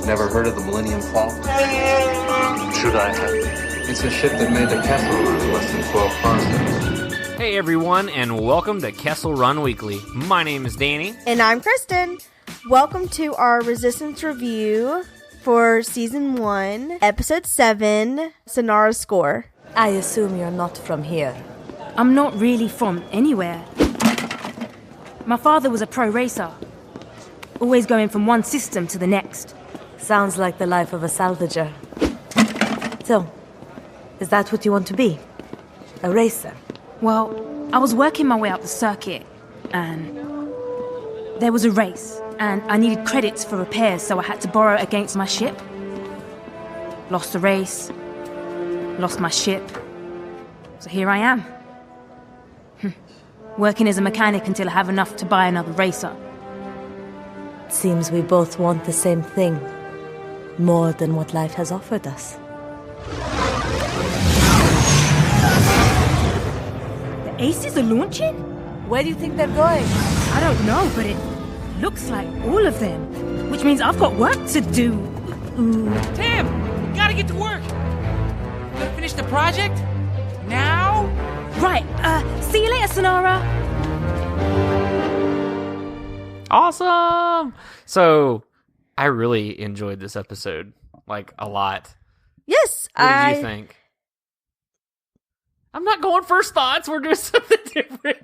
Never heard of the Millennium Falcon? Should I have? It's a ship that made the Kessel Run in less than 12 parsecs. Hey everyone, and welcome to Kessel Run Weekly. My name is Danny. And I'm Kristen. Welcome to our Resistance review for Season 1, Episode 7, Synara Score. I assume you're not from here. I'm not really from anywhere. My father was a pro racer, always going from one system to the next. Sounds like the life of a salvager. So, is that what you want to be? A racer? Well, I was working my way up the circuit, and there was a race, and I needed credits for repairs, so I had to borrow against my ship. Lost the race, lost my ship, so here I am. Working as a mechanic until I have enough to buy another racer. It seems we both want the same thing. More than what life has offered us. The Aces are launching? Where do you think they're going? I don't know, but it looks like all of them. Which means I've got work to do. Tim! Gotta get to work! Gotta finish the project? Now? Right, see you later, Synara. Awesome! So, I really enjoyed this episode, like, a lot. Yes, What did you think? I'm not going first thoughts. We're doing something different.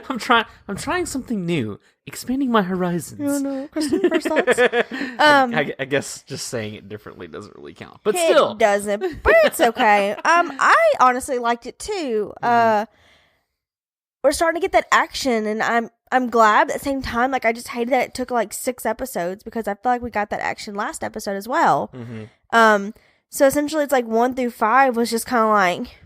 I'm trying something new, expanding my horizons. No, Kristen, first thoughts? I guess just saying it differently doesn't really count, but still, It doesn't, but it's okay. I honestly liked it too. We're starting to get that action, and I'm glad. At the same time, like, I just hated that it took like 6 episodes, because I feel like we got that action last episode as well. So essentially, it's like 1 through 5 was just kind of like,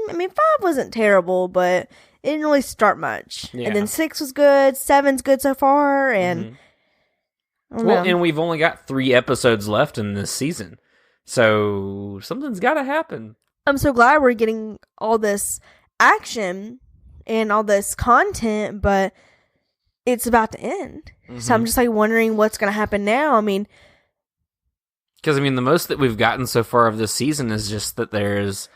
I mean, 5 wasn't terrible, but it didn't really start much. Yeah. And then 6 was good, 7's good so far, and I don't know. and we've only got 3 episodes left in this season, so something's got to happen. I'm so glad we're getting all this action and all this content, but it's about to end. So I'm just like wondering what's going to happen now. I mean, Because, I mean, the most that we've gotten so far of this season is just that there's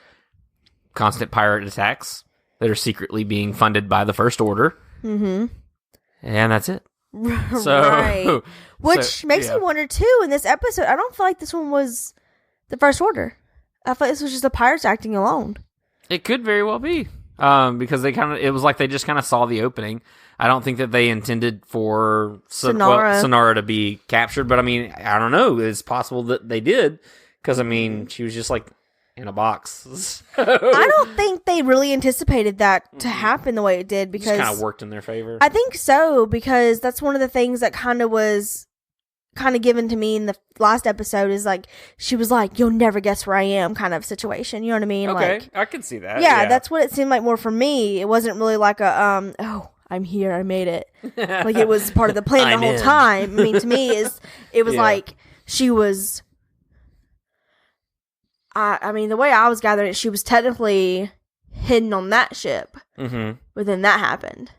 constant pirate attacks that are secretly being funded by the First Order. And that's it. So, right. Which makes me wonder, too, in this episode, I don't feel like this one was the First Order. I feel like this was just the pirates acting alone. It could very well be. Because it was like they just kind of saw the opening. I don't think that they intended for Synara to be captured, but I mean, I don't know. It's possible that they did, because I mean, she was just like in a box. I don't think they really anticipated that to happen the way it did, because it kind of worked in their favor. I think so, because that's one of the things that kind of was given to me in the last episode, is like, she was like, you'll never guess where I am kind of situation. You know what I mean? Okay, like, I can see that. Yeah, that's what it seemed like more for me. It wasn't really like a, oh, I'm here, I made it. Like, it was part of the plan the whole time. I mean, to me, it was like, she was, I mean, the way I was gathering it, she was technically hidden on that ship. But then that happened.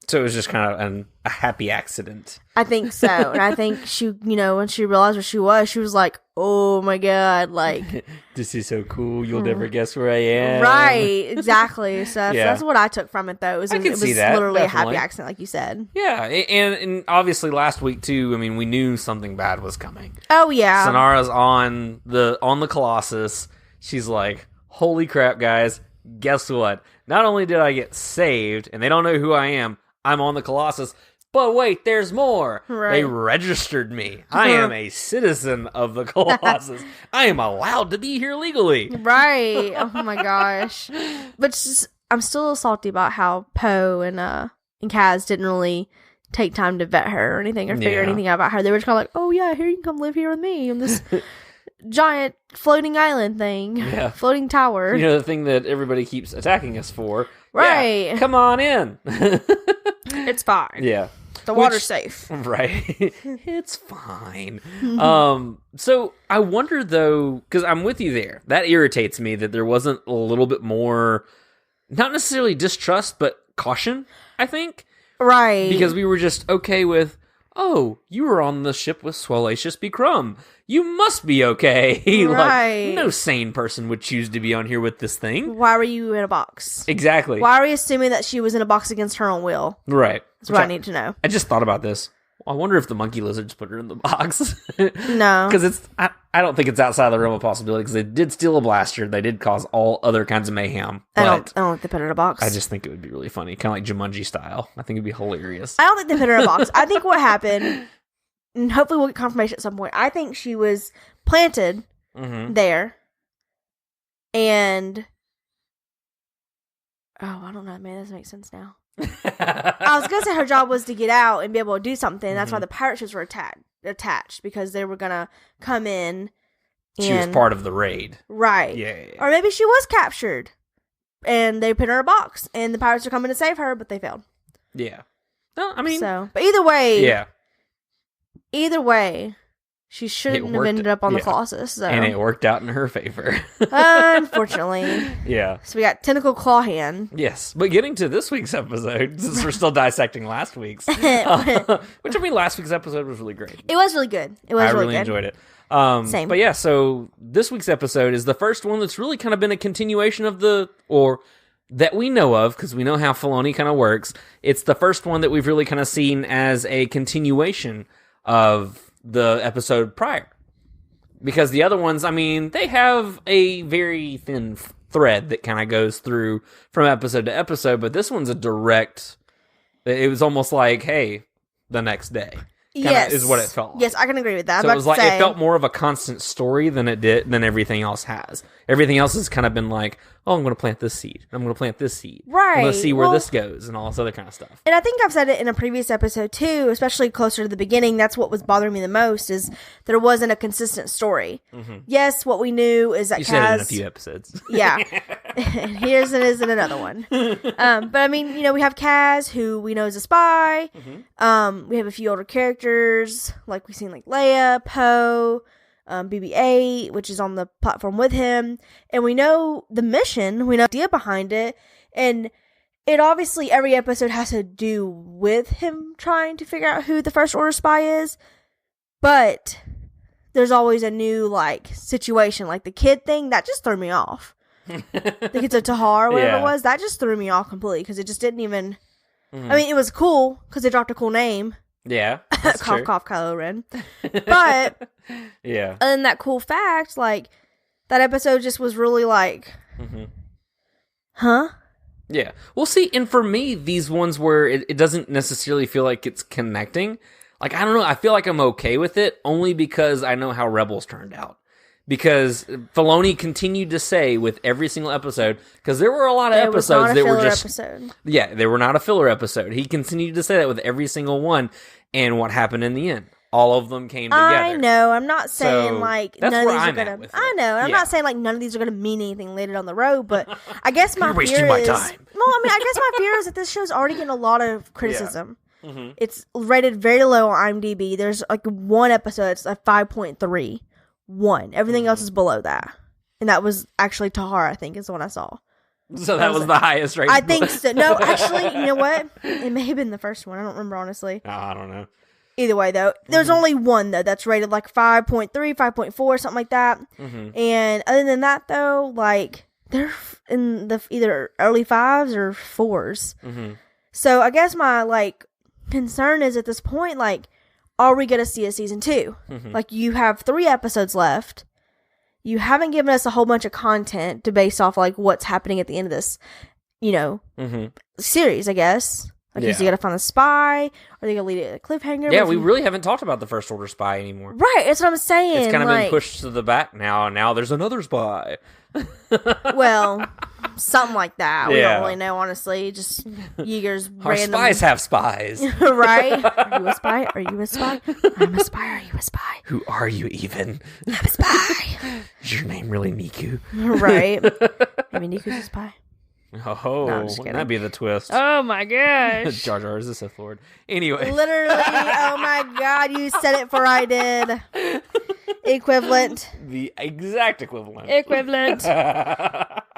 So it was just kind of a happy accident. I think so. And I think she, when she realized where she was like, oh my God, like, this is so cool. You'll never guess where I am. Right, exactly. So that's what I took from it, though. It was see that, literally definitely. a happy accident, like you said. Yeah, and obviously last week too, I mean, we knew something bad was coming. Oh, yeah. Synara's on the Colossus. She's like, holy crap, guys. Guess what? Not only did I get saved, and they don't know who I am, I'm on the Colossus, but wait, there's more. Right. They registered me. I am a citizen of the Colossus. I am allowed to be here legally. Right. Oh my gosh. But I'm still salty about how Poe and Kaz didn't really take time to vet her or anything, or figure anything out about her. They were just kind of like, oh yeah, here you can come live here with me on this giant floating island thing. Yeah. Floating tower. You know, the thing that everybody keeps attacking us for. Right. Yeah, come on in. It's fine. Yeah. The water's safe. Right. It's fine. So I wonder, though, because I'm with you there. That irritates me that there wasn't a little bit more, not necessarily distrust, but caution, I think. Right. Because we were just okay with, oh, you were on the ship with Swalacious B. Crumb. You must be okay. Right. Like, no sane person would choose to be on here with this thing. Why were you in a box? Exactly. Why are we assuming that she was in a box against her own will? Right. That's what I need to know. I just thought about this. I wonder if the monkey lizards put her in the box. No. Because I don't think it's outside the realm of possibility, because they did steal a blaster. They did cause all other kinds of mayhem. I don't think they put her in a box. I just think it would be really funny. Kind of like Jumanji style. I think it'd be hilarious. I don't think they put her in a box. I think what happened, and hopefully we'll get confirmation at some point, I think she was planted there. And... oh, I don't know, man. That doesn't make sense now. I was going to say her job was to get out and be able to do something. That's why the pirate ships were attached, because they were going to come in. She was part of the raid. Right. Yeah. Or maybe she was captured and they put her in a box and the pirates are coming to save her, but they failed. Yeah. No, I mean... but either way... yeah. Either way, she shouldn't have ended up on the Colossus. So. And it worked out in her favor. Unfortunately. Yeah. So we got Tentacle Claw Hand. Yes. But getting to this week's episode, since we're still dissecting last week's. Which, I mean, last week's episode was really great. It was really good. I really enjoyed it. Same. But yeah, so this week's episode is the first one that's really kind of been a continuation of that we know of, because we know how Filoni kind of works. It's the first one that we've really kind of seen as a continuation of the episode prior, because the other ones, I mean, they have a very thin thread that kind of goes through from episode to episode, but this one's a direct, it was almost like, hey, the next day. Yes, is what it felt like. Yes, I can agree with that. So it was like, it felt more of a constant story than everything else has. Everything else has kind of been like, oh, I'm going to plant this seed. I'm going to plant this seed. Right. I'm going to see where this goes and all this other kind of stuff. And I think I've said it in a previous episode too, especially closer to the beginning. That's what was bothering me the most, is there wasn't a consistent story. Mm-hmm. Yes, what we knew is that you said it in a few episodes. Yeah. And here's it is in another one. But I mean, we have Kaz, who we know is a spy. Mm-hmm. We have a few older characters, like we've seen like Leia, Poe, BB-8, which is on the platform with him. And we know the mission, we know the idea behind it. And it obviously, every episode has to do with him trying to figure out who the First Order spy is. But there's always a new, situation. Like the kid thing, that just threw me off. The kids of Tahar, whatever it was, that just threw me off completely, because it just didn't even... I mean, it was cool, because they dropped a cool name. Yeah. Cough, cough, Kylo Ren. But... yeah. And that cool fact, that episode just was really huh? Yeah. Well, see, and for me, these ones where it doesn't necessarily feel like it's connecting, I don't know, I feel like I'm okay with it, only because I know how Rebels turned out. Because Filoni continued to say with every single episode, because there were a lot of episodes that were just... episode. Yeah, they were not a filler episode. He continued to say that with every single one, and what happened in the end? All of them came together. I know. I'm not saying that's none of where these I'm are gonna. at with it. I know. I'm not saying none of these are gonna mean anything later down the road. But I guess my fear is. My time. Well, I mean, I guess my fear is that this show's already getting a lot of criticism. Yeah. Mm-hmm. It's rated very low on IMDb. There's one episode. It's a 5.3. One. Everything else is below that, and that was actually Tahar. I think is the one I saw. So that was the highest rated. I think so. No, actually, you know what? It may have been the first one. I don't remember honestly. Oh, I don't know. Either way, though, there's only one, though, that's rated 5.3, 5.4, something like that. Mm-hmm. And other than that, though, they're in the either early 5s or 4s. Mm-hmm. So I guess my, concern is at this point, are we going to see a season 2? Mm-hmm. You have 3 episodes left. You haven't given us a whole bunch of content to base off, what's happening at the end of this, series, I guess. Is he going to find the spy? Are they going to leave it at a cliffhanger? Yeah, we really haven't talked about the First Order spy anymore. Right, that's what I'm saying. It's kind of been pushed to the back now. Now there's another spy. Well, something like that. We don't really know, honestly. Just Yeager's Our random... spies have spies. Right? Are you a spy? Are you a spy? I'm a spy. Are you a spy? Who are you even? I'm a spy. Is your name really Niku? Right. Maybe Niku's a spy. Oh, wouldn't that be the twist? Oh my gosh. Jar Jar is the Sith Lord. Anyway. Literally, oh my god, you said it before I did. Equivalent. The exact equivalent. Equivalent.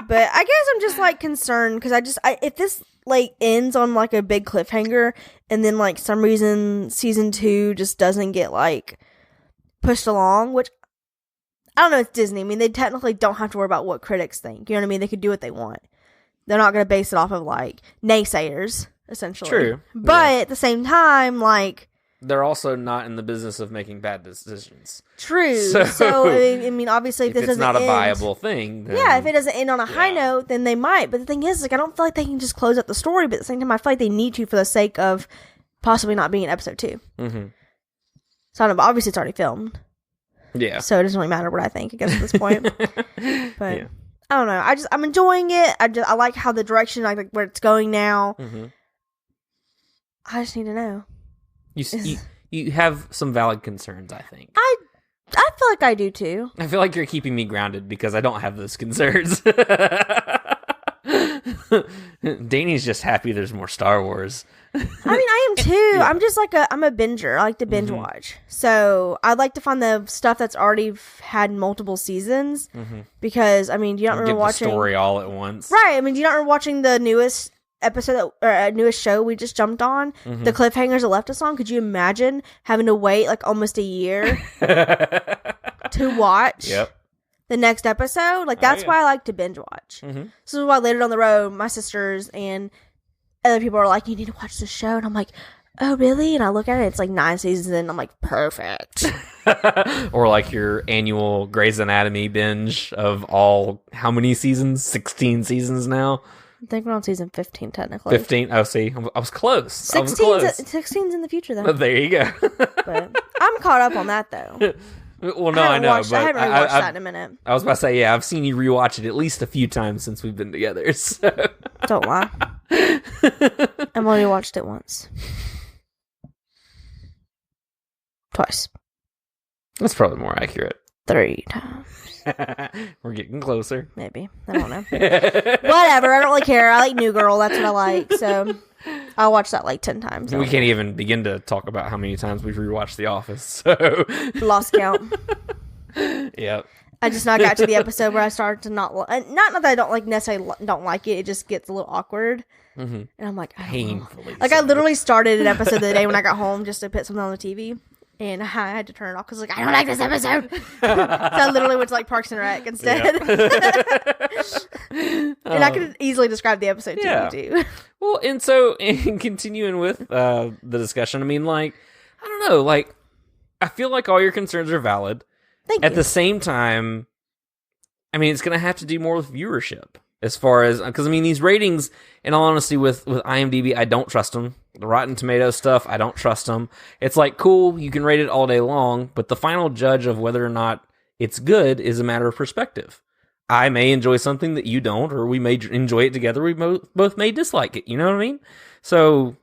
But I guess I'm just like concerned because if this like ends on like a big cliffhanger and then like some reason season 2 just doesn't get like pushed along, which I don't know, it's Disney. I mean, they technically don't have to worry about what critics think. You know what I mean? They could do what they want. They're not going to base it off of like naysayers, essentially. True. But at the same time, like, they're also not in the business of making bad decisions. True. So I mean, obviously, if this doesn't not a end, viable thing, then, if it doesn't end on a high note, then they might. But the thing is, like, I don't feel like they can just close up the story. But at the same time, I feel like they need to for the sake of possibly not being in episode 2. Mm-hmm. So I don't know, obviously, it's already filmed. Yeah. So it doesn't really matter what I think, I guess, at this point. But yeah. I don't know. I'm enjoying it. I like how the direction, like where it's going now. Mm-hmm. I just need to know. You have some valid concerns, I think. I feel like I do too. I feel like you're keeping me grounded because I don't have those concerns. Danny's just happy there's more Star Wars. I mean, I am too. Yeah. I'm just like I'm a binger. I like to binge watch. So I'd like to find the stuff that's already had multiple seasons because, I mean, do you not remember watching the story all at once? Right. I mean, do you not remember watching the newest episode or newest show we just jumped on? The cliffhangers that left us on. Could you imagine having to wait like almost a year to watch the next episode? Like, that's why I like to binge watch. This is why later down the road, my sisters and other people are like, you need to watch the show. And I'm like, oh, really? And I look at it, it's like 9 seasons in, and I'm like, perfect. Or like your annual Grey's Anatomy binge of all, how many seasons? 16 seasons now? I think we're on season 15, technically. 15? Oh, see, I was close. 16's in the future, though. There you go. But I'm caught up on that, though. Well, no, I know. I haven't rewatched that in a minute. I was about to say, yeah, I've seen you rewatch it at least a few times since we've been together. So. Don't lie. I've only watched it once. Twice. That's probably more accurate. 3 times. We're getting closer. Maybe. I don't know. Whatever. I don't really care. I like New Girl. That's what I like. So I'll watch that like 10 times. We can't even begin to talk about how many times we've rewatched The Office. So lost count. Yep. I just not got to the episode where I started to not that I don't like necessarily don't like it. It just gets a little awkward, and I'm like, painfully. Like, I literally started an episode the day when I got home just to put something on the TV, and I had to turn it off because like I don't like this episode. So I literally went to like Parks and Rec instead. And I could easily describe the episode to you too. Well, and so in continuing with the discussion, I mean, like, I don't know, like, I feel like all your concerns are valid. At the same time, I mean, it's going to have to do more with viewership as far as, because I mean, these ratings, in all honesty, with IMDb, I don't trust them. The Rotten Tomatoes stuff, I don't trust them. It's like, cool, you can rate it all day long, but the final judge of whether or not it's good is a matter of perspective. I may enjoy something that you don't, or we may enjoy it together. We both may dislike it. You know what I mean? So,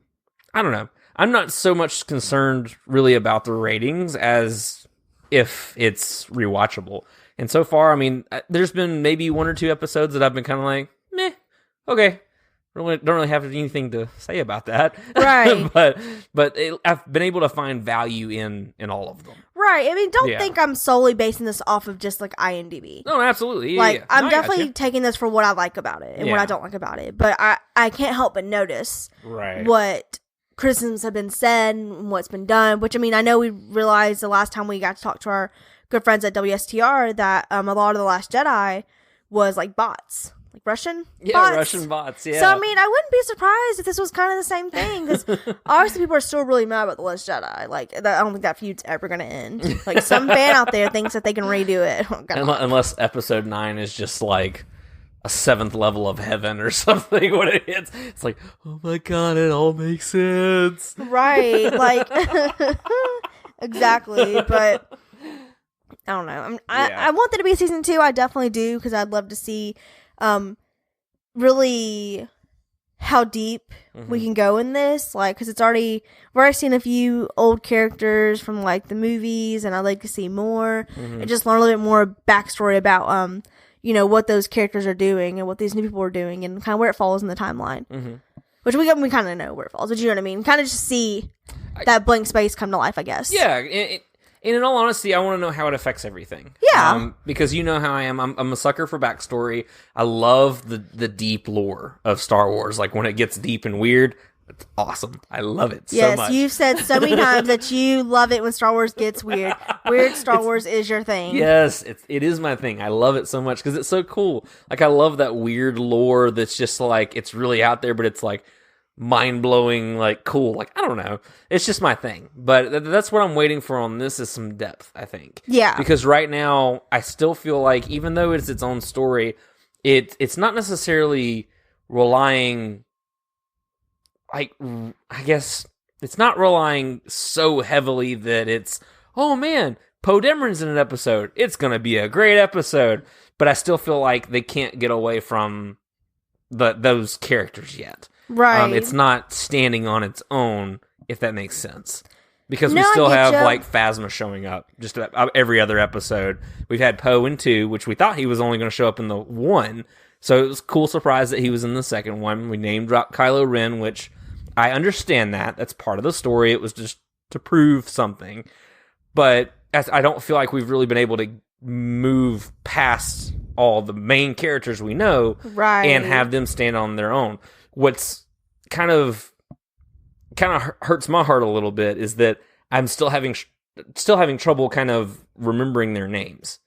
I don't know. I'm not so much concerned really about the ratings as if it's rewatchable. And so far, I mean, there's been maybe 1 or 2 episodes that I've been kind of like, meh, okay. Don't really have anything to say about that. Right. but I've been able to find value in all of them. Right. I mean, don't think I'm solely basing this off of just like IMDb. No, absolutely. Like, I'm definitely taking this for what I like about it and what I don't like about it. But I can't help but notice what criticisms have been said and what's been done, which, I mean, I know we realized the last time we got to talk to our good friends at WSTR that a lot of The Last Jedi was like bots, like Russian bots. Russian bots, yeah. So, I mean, I wouldn't be surprised if this was kind of the same thing, because obviously people are still really mad about The Last Jedi. Like, I don't think that feud's ever going to end. Like, some fan out there thinks that they can redo it. Unless episode 9 is just like a 7th level of heaven or something when it hits. It's like, oh my god, it all makes sense. Right. Like, exactly. But I don't know. I want there to be a season 2. I definitely do, because I'd love to see really how deep we can go in this. Like, because we've already seen a few old characters from like the movies, and I'd like to see more and just learn a little bit more backstory about you know, what those characters are doing and what these new people are doing and kind of where it falls in the timeline. Which we kind of know where it falls, but you know what I mean? Kind of just see that blank space come to life, I guess. Yeah, And in all honesty, I want to know how it affects everything. Yeah. Because you know how I am. I'm a sucker for backstory. I love the deep lore of Star Wars. Like, when it gets deep and weird, it's awesome. I love it so much. Yes, you've said so many times that you love it when Star Wars gets weird. Weird Star Wars is your thing. Yes, it is my thing. I love it so much because it's so cool. Like, I love that weird lore that's just like, it's really out there, but it's like mind-blowing, like cool. Like, I don't know. It's just my thing. But that's what I'm waiting for on this, is some depth, I think. Yeah. Because right now, I still feel like, even though it's its own story, it's not necessarily relying... Like, I guess it's not relying so heavily that it's, oh man, Poe Dameron's in an episode, it's going to be a great episode. But I still feel like they can't get away from those characters yet. Right. It's not standing on its own, if that makes sense. Because we still have, like, Phasma showing up just about every other episode. We've had Poe in 2, which we thought he was only going to show up in the 1. So it was a cool surprise that he was in the second one. We name dropped Kylo Ren, which I understand that. That's part of the story. It was just to prove something. But I don't feel like we've really been able to move past all the main characters we know, right, and have them stand on their own. What's kind of hurts my heart a little bit is that I'm still having trouble kind of remembering their names.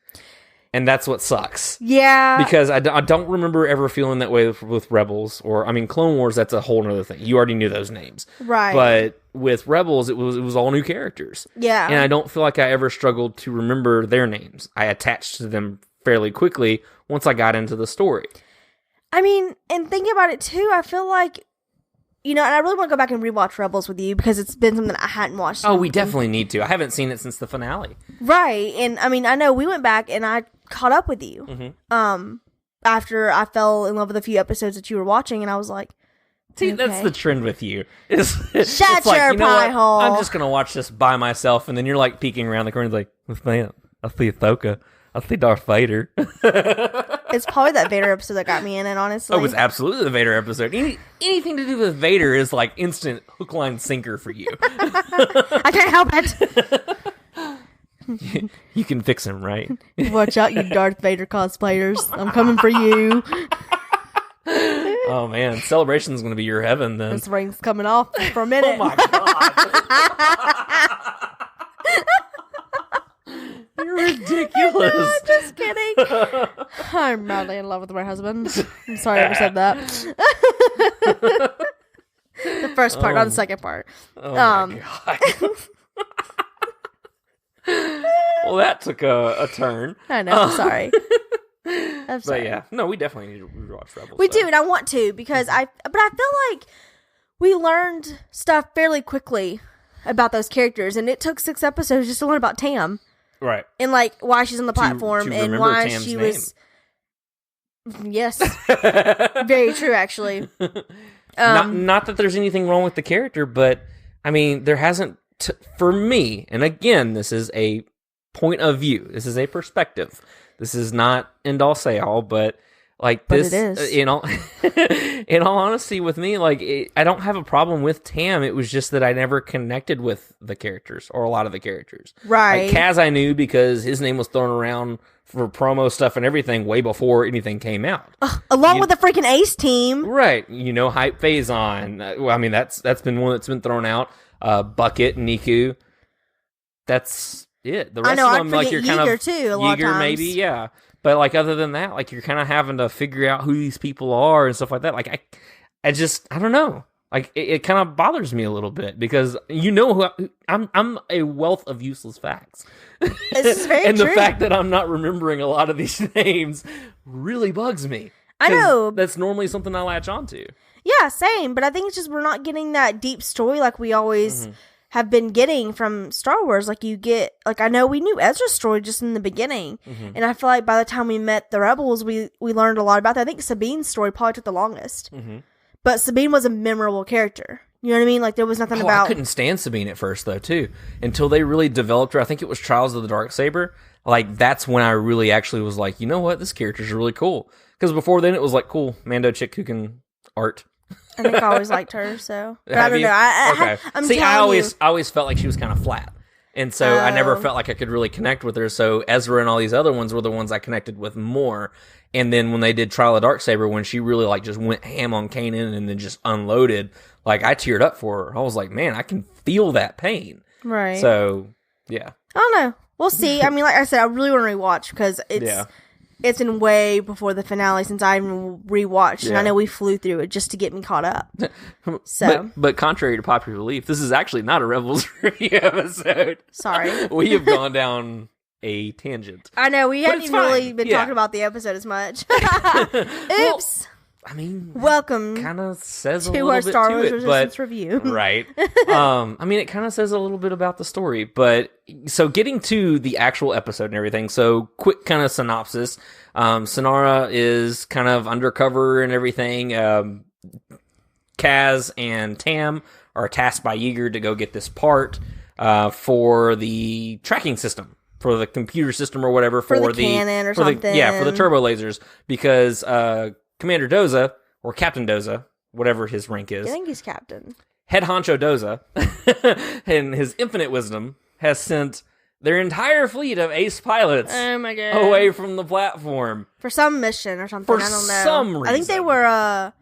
And that's what sucks. Yeah. Because I don't remember ever feeling that way with Rebels. Or, I mean, Clone Wars, that's a whole other thing. You already knew those names. Right. But with Rebels, it was all new characters. Yeah. And I don't feel like I ever struggled to remember their names. I attached to them fairly quickly once I got into the story. I mean, and thinking about it too, I feel like, you know, and I really want to go back and rewatch Rebels with you because it's been something that I hadn't watched. Oh, we definitely need to. I haven't seen it since the finale. Right. And I mean, I know we went back and I caught up with you. Mm-hmm. After I fell in love with a few episodes that you were watching, and I was like, see, okay. That's the trend with you. Shut it's your like, you know pie what? hole. I'm just going to watch this by myself, and then you're like peeking around the corner and like, what's that? I see Ahsoka. I see Darth Vader. It's probably that Vader episode that got me in it, honestly. Oh, it was absolutely the Vader episode. Anything to do with Vader is like instant hook, line, sinker for you. I can't help it. You can fix him, right? Watch out, you Darth Vader cosplayers. I'm coming for you. Oh, man. Celebration's going to be your heaven, then. This ring's coming off for a minute. Oh, my God. You're ridiculous. No, just kidding. I'm madly in love with my husband. I'm sorry I ever said that. The first part, not the second part. Oh my God. Well, that took a turn. I know. I'm sorry. I'm sorry. But yeah, no, we definitely need to rewatch Rebels. We do, and I want to because I feel like we learned stuff fairly quickly about those characters, and it took 6 episodes just to learn about Tam. Right. And like why she's on the platform to and why Tam's she name. was. Yes. Very true, actually. Not that there's anything wrong with the character, but I mean, there hasn't, for me, and again, this is a point of view. This is a perspective. This is not end all say all, but like this, it is. In all honesty, with me, like I don't have a problem with Tam. It was just that I never connected with the characters or a lot of the characters. Right. Like Kaz, I knew because his name was thrown around for promo stuff and everything way before anything came out. Along with the freaking Ace team. Right. You know, Hype Phazon. Well, I mean, that's been one that's been thrown out. Bucket, Niku. That's it. The rest of them, like, you're kind of too, a lot of Yeager, times. maybe, yeah. But like other than that, like you're kind of having to figure out who these people are and stuff like that. Like I don't know. Like it kind of bothers me a little bit because you know who I'm a wealth of useless facts. It's very and true. the fact that I'm not remembering a lot of these names really bugs me. I know. That's normally something I latch onto. Yeah, same. But I think it's just we're not getting that deep story like we always have been getting from Star Wars. Like you get, like I know we knew Ezra's story just in the beginning, and I feel like by the time we met the Rebels, we learned a lot about that. I think Sabine's story probably took the longest, but Sabine was a memorable character. You know what I mean? Like there was nothing about. I couldn't stand Sabine at first though, too, until they really developed her. I think it was Trials of the Darksaber. Like that's when I really actually was like, you know what, this character's really cool. Because before then it was like, cool, Mando chick who can art. I think I always liked her, so but I don't know. Okay. I'm See, telling I always felt like she was kind of flat. And so I never felt like I could really connect with her. So Ezra and all these other ones were the ones I connected with more. And then when they did Trial of Darksaber, when she really like just went ham on Kanan and then just unloaded, like I teared up for her. I was like, man, I can feel that pain. Right. So, yeah. I don't know. We'll see. I mean, like I said, I really want to rewatch because it's in way before the finale since I even rewatched. And I know we flew through it just to get me caught up. So, but contrary to popular belief, this is actually not a Rebels review episode. Sorry. We have gone down a tangent. I know. We hadn't even really been talking about the episode as much. Oops. I mean, welcome kind of says a to little our bit Star to Wars it, Resistance but, review. Right. I mean, it kind of says a little bit about the story, but so getting to the actual episode and everything. So quick kind of synopsis. Synara is kind of undercover and everything. Kaz and Tam are tasked by Yeager to go get this part for the tracking system. For the computer system or whatever. For the cannon or something. For the turbo lasers. Because Commander Doza, or Captain Doza, whatever his rank is. I think he's captain. Head honcho Doza, in his infinite wisdom, has sent their entire fleet of ace pilots away from the platform. For some mission or something. I don't know. For some reason. I think they were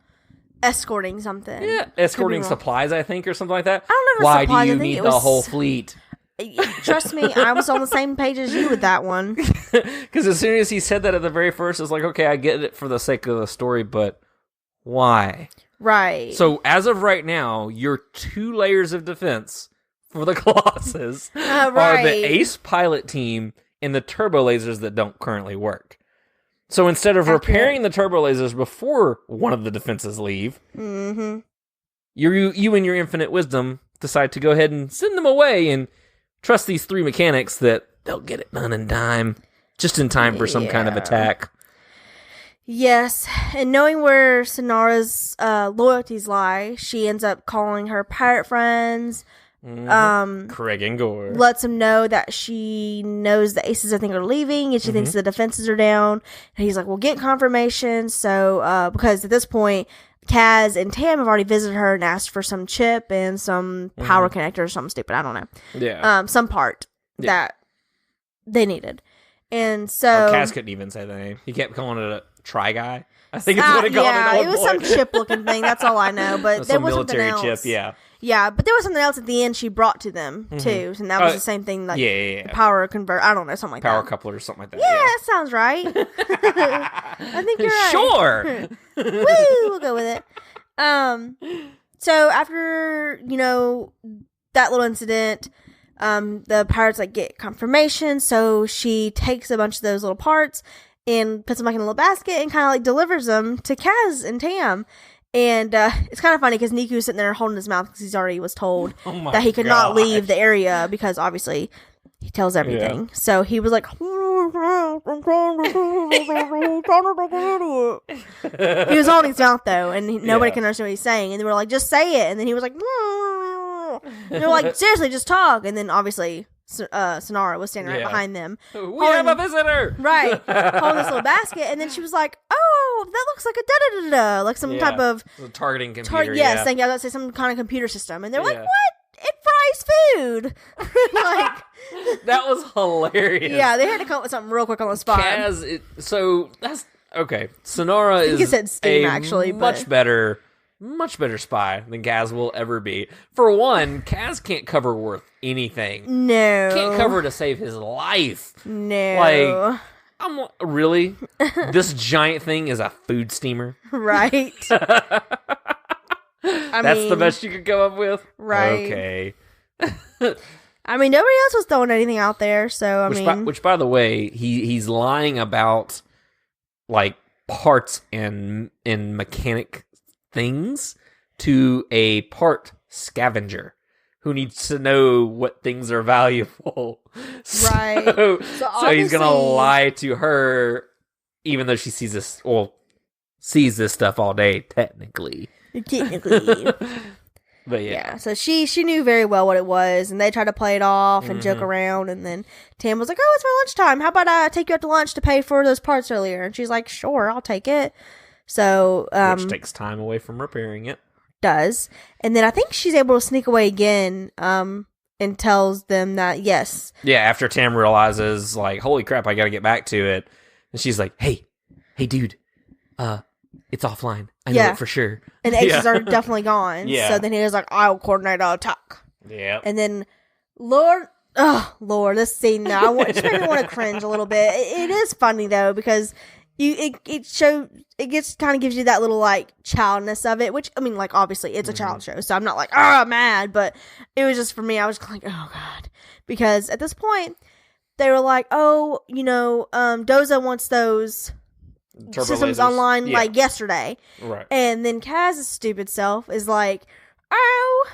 escorting something. Yeah, escorting supplies, I think, or something like that. I don't know. Why supplies. do you need the whole fleet? Trust me, I was on the same page as you with that one. Because as soon as he said that at the very first, it's like, okay, I get it for the sake of the story, but why? Right. So as of right now, your 2 layers of defense for the Colossus are the ace pilot team and the turbo lasers that don't currently work. So instead of repairing the turbo lasers before one of the defenses leave, you and your infinite wisdom decide to go ahead and send them away and trust these 3 mechanics that they'll get it done in time, just in time for some kind of attack. Yes, and knowing where Synara's loyalties lie, she ends up calling her pirate friends. Craig and Gore lets him know that she knows the aces, I think, are leaving, and she thinks the defenses are down. And he's like, "Well, get confirmation." So, because at this point, Kaz and Tam have already visited her and asked for some chip and some power connector or something stupid. I don't know. Yeah. Some part that they needed. And so... Kaz couldn't even say the name. He kept calling it a Tri-Guy. I think it's what he called it. Yeah, it was some chip-looking thing. That's all I know. But there was military something else. chip, yeah. Yeah, but there was something else at the end she brought to them, too. And that was the same thing, like power convert. I don't know, something like power that. coupler or something like that. Yeah, that sounds right. I think you're right. Sure. Woo, we'll go with it. So after, that little incident, the pirates get confirmation. So she takes a bunch of those little parts and puts them in a little basket and kind of delivers them to Kaz and Tam. And it's kind of funny because Niku's sitting there holding his mouth because he's already was told that he could not leave the area because obviously he tells everything. Yeah. So he was like, he was holding his mouth though, and nobody can understand what he's saying. And they were like, just say it. And then he was like, and they were like, seriously, just talk. And then obviously Synara was standing right behind them. We have a visitor! Right. Holding this little basket. And then she was like, oh, that looks like a da-da-da-da. Like some type of... targeting computer, yes, thank you. I was going to say some kind of computer system. And they're like, what? It fries food. That was hilarious. Yeah, they had to come up with something real quick on the spot. So that's... Okay. Synara is said Steam, actually, much better spy than Kaz will ever be. For one, Kaz can't cover worth anything. No. Can't cover to save his life. No. I'm really? This giant thing is a food steamer? Right. That's the best you could come up with? Right. Okay. I mean, nobody else was throwing anything out there, so Which by the way, he's lying about parts and mechanic things to a part scavenger who needs to know what things are valuable. Right. So he's gonna lie to her, even though she sees this stuff all day, technically. But yeah. So she knew very well what it was, and they tried to play it off and joke around, and then Tam was like, "Oh, it's my lunchtime. How about I take you out to lunch to pay for those parts earlier?" And she's like, "Sure, I'll take it." So which takes time away from repairing it. Does. And then I think she's able to sneak away again and tells them that, yes. Yeah, after Tam realizes, like, holy crap, I gotta get back to it. And she's like, hey, dude, it's offline. I know it for sure. And the Aces are definitely gone. Yeah. So then he was like, I'll coordinate an attack. Yeah. And then, Lord, this scene now, just made me want to cringe a little bit. It is funny, though, because it kind of gives you that little, like, childness of it, which, I mean, like, obviously, it's a child show, so I'm not like, mad, but it was just, for me, I was like, oh, God. Because at this point, they were like, Doza wants those systems online, like, yesterday. Right. And then Kaz's stupid self is like, oh,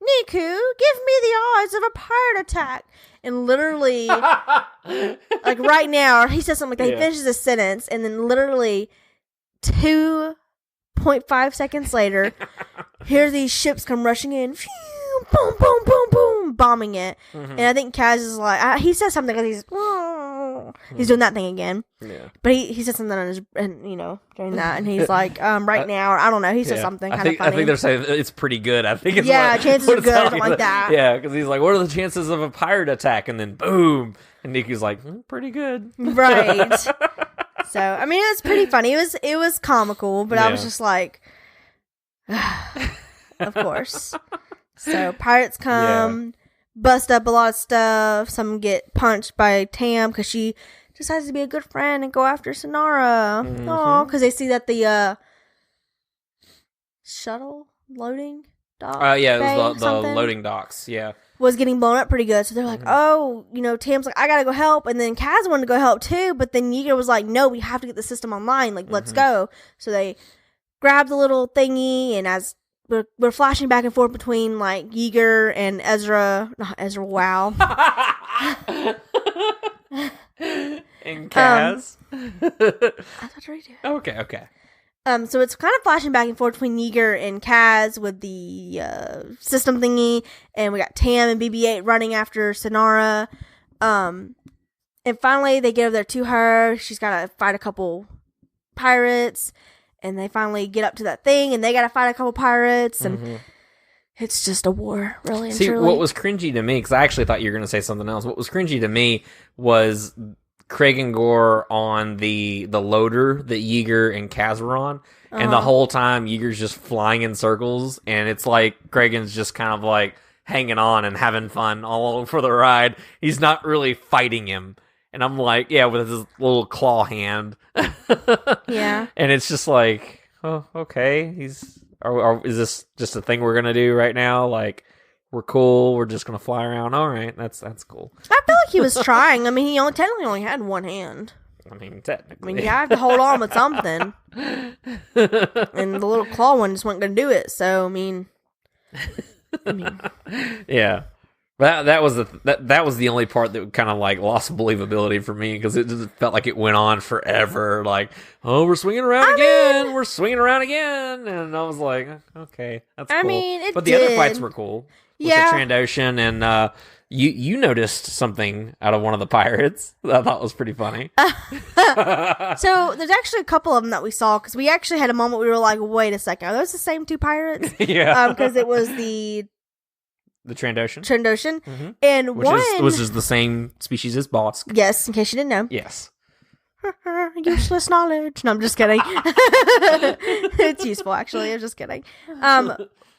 Niku, give me the odds of a pirate attack. And literally, like right now, he says something like that. He finishes a sentence, and then literally 2.5 seconds later, here these ships come rushing in. Phew, boom, boom, boom, boom, bombing it. Mm-hmm. And I think Kaz is like, he says something like he's doing that thing again. Yeah. But he said something on his, during that, and he's like, right now, or I don't know, he said something kind of funny. I think they're saying it's pretty good. I think it's chances are good, or something like that. Yeah, because he's like, what are the chances of a pirate attack? And then boom, and Niku's like, pretty good. Right. So, I mean, it was pretty funny. It was comical, but I was just like, of course. So, pirates come, bust up a lot of stuff. Some get punched by Tam because she decides to be a good friend and go after Synara. Mm-hmm. Because they see that the shuttle loading dock. It was the loading docks. Yeah, was getting blown up pretty good. So they're like, Tam's like, I gotta go help, and then Kaz wanted to go help too, but then Yeager was like, no, we have to get the system online. Like, let's go. So they grab the little thingy, and as we're flashing back and forth between like Yeager and Ezra. Not Ezra. Wow. And Kaz. I thought you were Okay. So it's kind of flashing back and forth between Yeager and Kaz with the system thingy, and we got Tam and BB-8 running after Synara. And finally they get over there to her. She's got to fight a couple pirates, and they finally get up to that thing, and they got to fight a couple pirates, and it's just a war, really and truly. What was cringy to me, because I actually thought you were going to say something else. What was cringy to me was Craig and Gore on the loader that Yeager and Kaz were on, and the whole time Yeager's just flying in circles, and it's like Kragan's just kind of like hanging on and having fun all over for the ride. He's not really fighting him, and I'm like, with his little claw hand. Yeah. And it's just like, oh, okay, is this just a thing we're gonna do right now? Like, we're cool, we're just gonna fly around. All right, that's cool. I feel like he was trying. I mean, he technically only had one hand. I mean, technically. you have to hold on with something. And the little claw one just wasn't gonna do it. So I mean. Yeah. That was the only part that kind of like lost believability for me, because it just felt like it went on forever. Like, we're swinging around we're swinging around again, and I was like, okay, that's cool. I mean, but the other fights were cool. With the Trandoshan, and you noticed something out of one of the pirates that I thought was pretty funny. So there's actually a couple of them that we saw, because we actually had a moment we were like, wait a second, are those the same two pirates? Yeah, because it was the Trandoshan. Mm-hmm. And which is the same species as Bosk. Yes, in case you didn't know. Yes. Useless knowledge. No, I'm just kidding. It's useful, actually. I'm just kidding.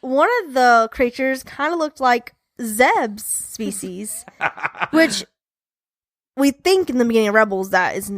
One of the creatures kind of looked like Zeb's species, which we think in the beginning of Rebels that is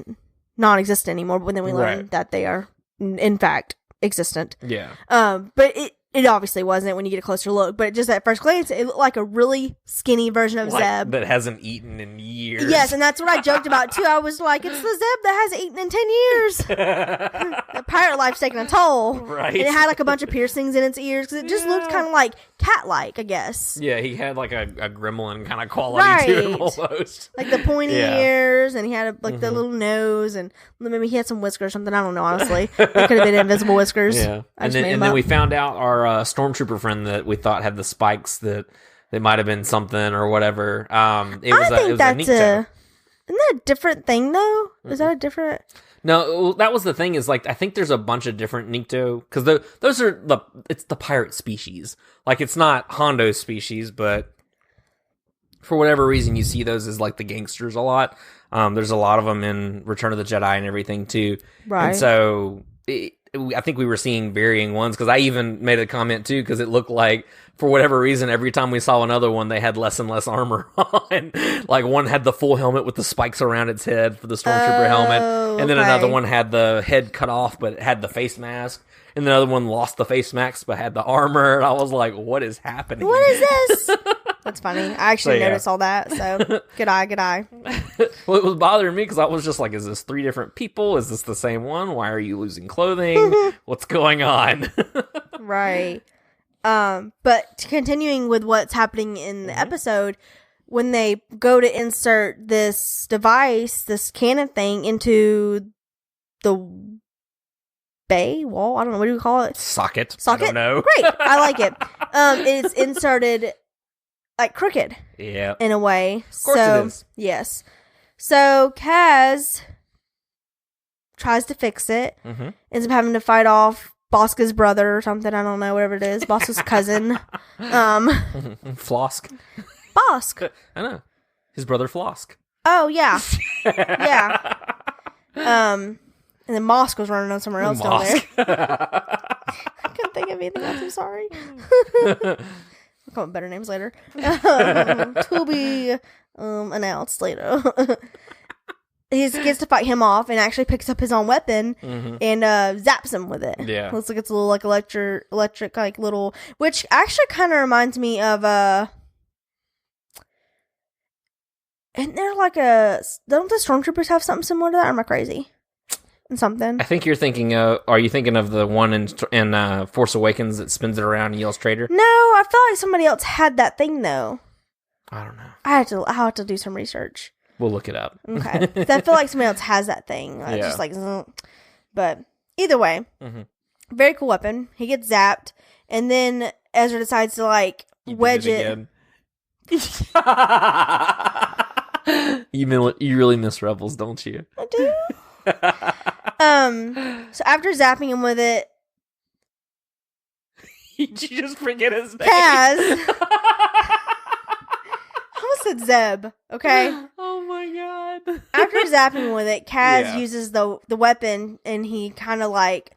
non-existent anymore, but then we learn that they are, in fact, existent. Yeah. But it obviously wasn't when you get a closer look, but just at first glance, it looked like a really skinny version of Zeb. That hasn't eaten in years. Yes, and that's what I joked about, too. I was like, it's the Zeb that hasn't eaten in 10 years. The pirate life's taking a toll. Right. And it had like a bunch of piercings in its ears, because it just looked kind of like cat-like, I guess. Yeah, he had like a gremlin kind of quality to him almost. Like the pointy ears, and he had the little nose, and maybe he had some whiskers or something. I don't know, honestly. It could have been invisible whiskers. Yeah. And then we found out our stormtrooper friend that we thought had the spikes, that they might have been something or whatever. It was a Nikto. Isn't that a different thing, though? Is that a different... No, that was the thing, is like, I think there's a bunch of different Nikto, because those are it's the pirate species. Like, it's not Hondo's species, but for whatever reason, you see those as like the gangsters a lot. There's a lot of them in Return of the Jedi and everything too. Right. And so I think we were seeing varying ones, because I even made a comment too, because it looked like, for whatever reason, every time we saw another one, they had less and less armor on. Like, one had the full helmet with the spikes around its head for the Stormtrooper helmet, and then another one had the head cut off but had the face mask, and the other one lost the face mask but had the armor, and I was like, what is happening? What is this? That's funny. I actually noticed all that, so good eye. Well, it was bothering me because I was just like, is this 3 different people? Is this the same one? Why are you losing clothing? What's going on? Right. But continuing with what's happening in the episode, when they go to insert this device, this cannon thing, into the bay wall, I don't know, what do you call it? Socket. I don't know. Great. I like it. It's inserted like crooked. Yeah. In a way. Of course it is. Yes. So Kaz tries to fix it. Ends up having to fight off Bosca's brother or something. I don't know, whatever it is. Bosca's cousin. Flosk. Bosk. I know. His brother Flosk. Oh, yeah. Yeah. And then Mosk was running on somewhere else down there. I couldn't think of anything else. I'm sorry. I'll come up with better names later. To be announced later. He gets to fight him off and actually picks up his own weapon and zaps him with it. Yeah. Looks like it's a little like electric like little, which actually kind of reminds me of isn't there like don't the Stormtroopers have something similar to that, or am I crazy? And something. I think you're thinking are you thinking of the one in Force Awakens that spins it around and yells traitor? No, I feel like somebody else had that thing though. I don't know. I'll have to do some research. We'll look it up. Okay. I feel like somebody else has that thing. Yeah. Just like, but either way, very cool weapon. He gets zapped, and then Ezra decides to like wedge it. You really miss Rebels, don't you? I do. So after zapping him with it, Did you just forget his name? Kaz. I almost said Zeb. Okay. Oh my god. After zapping with it, Kaz uses the weapon, and he kind of like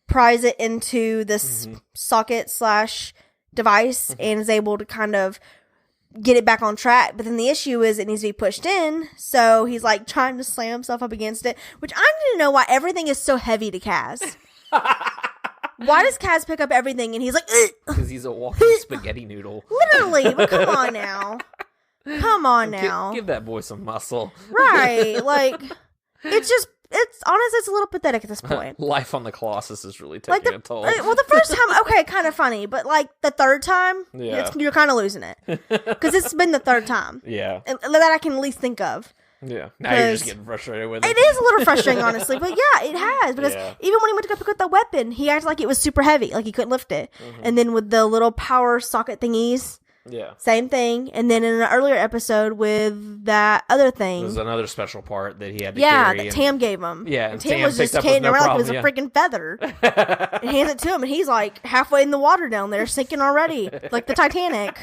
pries it into this socket / device and is able to kind of get it back on track. But then the issue is it needs to be pushed in, so he's like trying to slam himself up against it, which I need to know why everything is so heavy to Kaz. Why does Kaz pick up everything and he's like, because he's a walking spaghetti noodle. Literally. But come on now. Come on now. Give that boy some muscle. Right. Like, it's honestly, it's a little pathetic at this point. Life on the Colossus is really taking a toll. Well, the first time, okay, kind of funny, but like the third time, you're kind of losing it. Because it's been the third time. Yeah. That I can at least think of. Yeah. Now you're just getting frustrated with it. It is a little frustrating, honestly, but yeah, it has. Because even when he went to go pick up the weapon, he acted like it was super heavy, like he couldn't lift it. And then with the little power socket thingies, same thing. And then in an earlier episode with that other thing, there's another special part that he had to carry. That Tam gave him. Yeah, and Tam was just carrying it around like it was a freaking feather. And hands it to him, and he's like halfway in the water down there, sinking already, like the Titanic.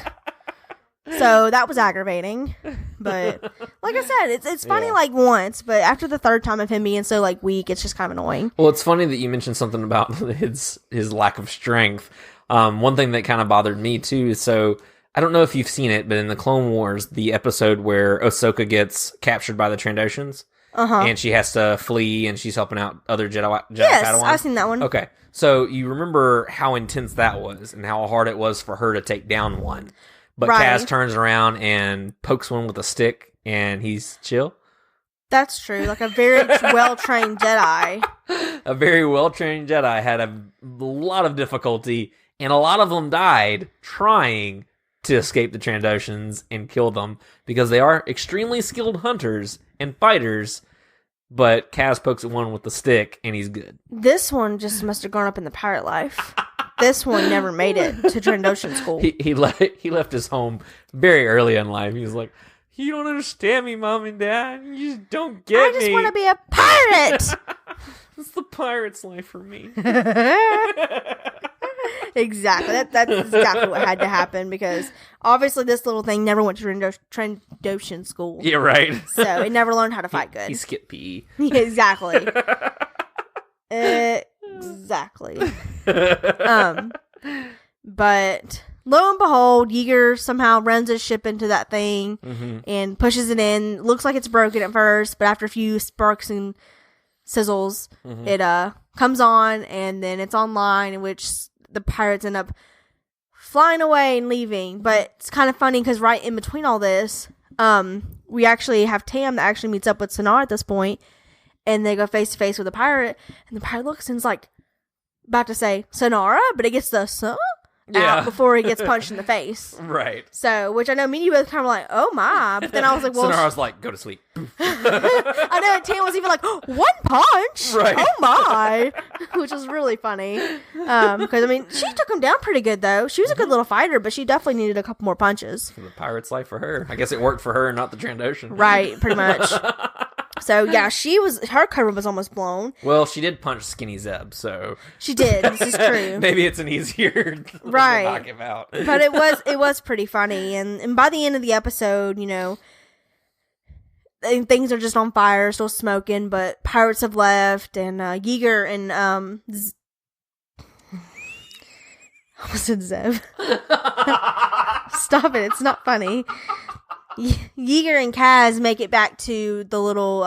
So that was aggravating. But like I said, it's funny like once, but after the third time of him being so like weak, it's just kind of annoying. Well, it's funny that you mentioned something about his lack of strength. One thing that kind of bothered me too, so I don't know if you've seen it, but in the Clone Wars, the episode where Ahsoka gets captured by the Trandoshans, and she has to flee, and she's helping out other Jedi Padawans. I've seen that one. Okay, so you remember how intense that was, and how hard it was for her to take down one. But Kaz turns around and pokes one with a stick, and he's chill. That's true. Like a very well-trained Jedi. A very well-trained Jedi had a lot of difficulty, and a lot of them died trying to escape the Trandoshans and kill them, because they are extremely skilled hunters and fighters, but Kaz pokes at one with the stick, and he's good. This one just must have grown up in the pirate life. This one never made it to Trandoshan school. He left his home very early in life. He was like, "You don't understand me, Mom and Dad. You just don't get me. I just want to be a pirate." It's the pirate's life for me. Exactly. That's exactly what had to happen because obviously this little thing never went to Trandoshan school. Yeah, right. So it never learned how to fight good. He skipped PE. Yeah, exactly. Exactly. But lo and behold, Yeager somehow runs his ship into that thing and pushes it in. Looks like it's broken at first, but after a few sparks and sizzles, it comes on, and then it's online, in which the pirates end up flying away and leaving. But it's kind of funny because right in between all this, we actually have Tam that actually meets up with Synara at this point, and they go face to face with the pirate, and the pirate looks and is like about to say Synara, but it gets the out before he gets punched in the face. Right. So, which I know me and you both kind of like, oh my. But then I was like, well. Synara's like, go to sleep. I know Tam was even like, one punch? Right. Oh my. Which was really funny. Because, I mean, she took him down pretty good, though. She was a good little fighter, but she definitely needed a couple more punches. The pirate's life for her. I guess it worked for her and not the Trandoshan. Right, pretty much. So, yeah, her cover was almost blown. Well, she did punch Skinny Zeb, so. She did. This is true. Maybe it's an easier right. to knock him out. But it was pretty funny. And by the end of the episode, you know, things are just on fire, still smoking, but pirates have left, and Yeager and I almost said Zev. Stop it, it's not funny. Yeager and Kaz make it back to the little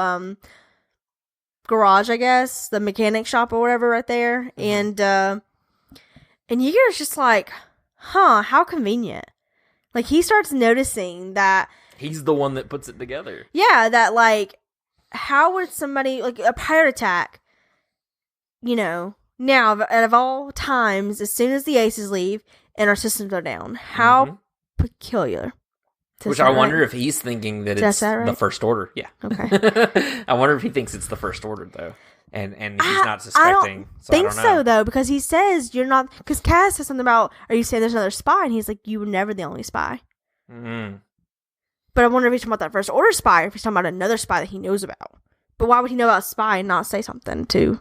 garage, I guess, the mechanic shop or whatever right there, and Yeager's just like, huh, how convenient. Like, he starts noticing that he's the one that puts it together. Yeah, that, like, how would somebody, like, a pirate attack, you know, now, out of all times, as soon as the aces leave and our systems are down, how peculiar. Which I wonder if he's thinking that it's the First Order. Yeah. Okay. I wonder if he thinks it's the First Order, though. And he's not suspecting. I don't think though, because he says you're not. Because Kaz says something about, are you saying there's another spy? And he's like, you were never the only spy. But I wonder if he's talking about that First Order spy, or if he's talking about another spy that he knows about. But why would he know about a spy and not say something to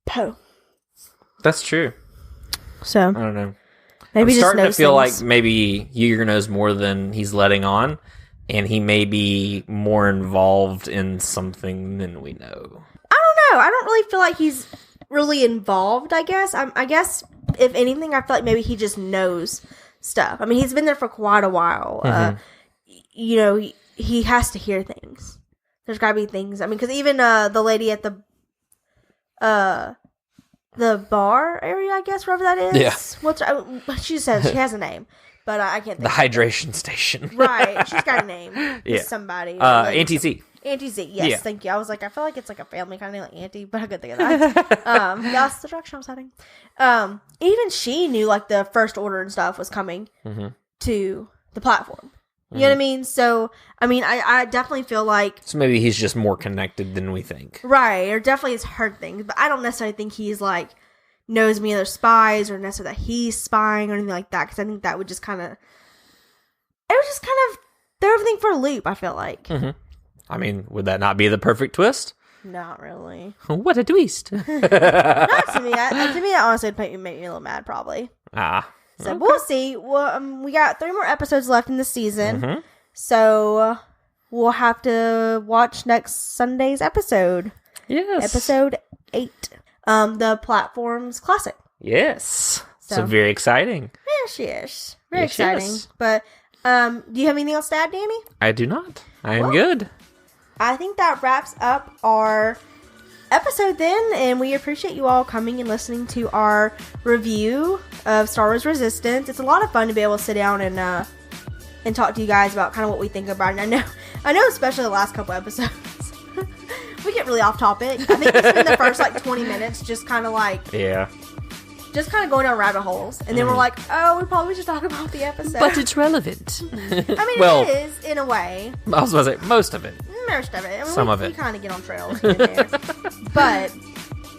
Poe? That's true. So I don't know. Maybe I'm starting to feel things. like maybe Yeager knows more than he's letting on, and he may be more involved in something than we know. I don't know. I don't really feel like he's really involved, I guess. I guess, if anything, I feel like maybe he just knows stuff. I mean, he's been there for quite a while. You know, he has to hear things. There's got to be things. I mean, because even the lady at the bar area, I guess, wherever that is. Yeah. She says she has a name, but I can't think. The hydration station. Right. She's got a name. Yeah. Somebody. Auntie Z. Auntie Z. Yes. Yeah. Thank you. I was like, I feel like it's like a family kind of name, like Auntie, but I couldn't think of that. That's the direction I was heading. Even she knew like the First Order and stuff was coming to the platform. You know what I mean? So, I mean, I definitely feel like... So maybe he's just more connected than we think. Right, or definitely has heard things. But I don't necessarily think he's, like, knows any other spies, or necessarily that he's spying, or anything like that. Because I think that would just kind of... It would just kind of throw everything for a loop, I feel like. I mean, would that not be the perfect twist? Not really. What a twist. Not to me. To me, that honestly would make me a little mad, probably. So okay. We'll see. We got 3 more episodes left in the season. So we'll have to watch next Sunday's episode. Yes. Episode 8. The Platforms Classic. Yes. So very exciting. Yes. Very exciting. Yes. But do you have anything else to add, Danny? I do not. I am good. I think that wraps up our episode then, and we appreciate you all coming and listening to our review of Star Wars Resistance. It's a lot of fun to be able to sit down and talk to you guys about kind of what we think about it. And I know especially the last couple episodes we get really off topic. I think it's been the first like 20 minutes just kind of like just kind of going down rabbit holes, and then we're like, oh, we probably should talk about the episode, but it's relevant. I mean, well, it is in a way. I was going to say most of it. I mean, some of it. We kind of get on trails here and there. But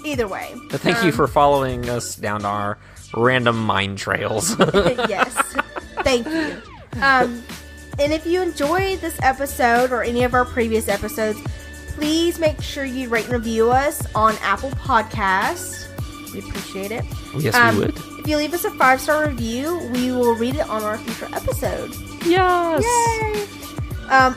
either way. But thank you for following us down our random mind trails. Yes. Thank you. And if you enjoyed this episode or any of our previous episodes, please make sure you rate and review us on Apple Podcasts. We appreciate it. Yes, we would. If you leave us a 5-star review, we will read it on our future episode. Yes. Yay!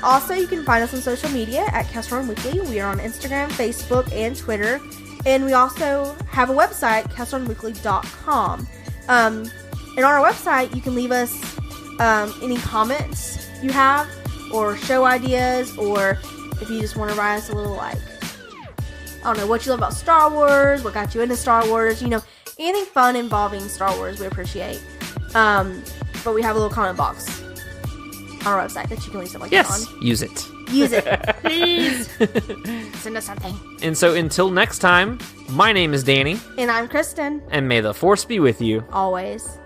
Also, you can find us on social media at Castron Weekly. We are on Instagram, Facebook, and Twitter. And we also have a website, castronweekly.com. And on our website, you can leave us any comments you have, or show ideas, or if you just want to write us a little, like, I don't know, what you love about Star Wars, what got you into Star Wars, anything fun involving Star Wars, we appreciate. But we have a little comment box on our website that you can leave stuff like that on. Use it. Use it. Please. Send us something. And so until next time, my name is Danny. And I'm Kristen. And may the Force be with you. Always.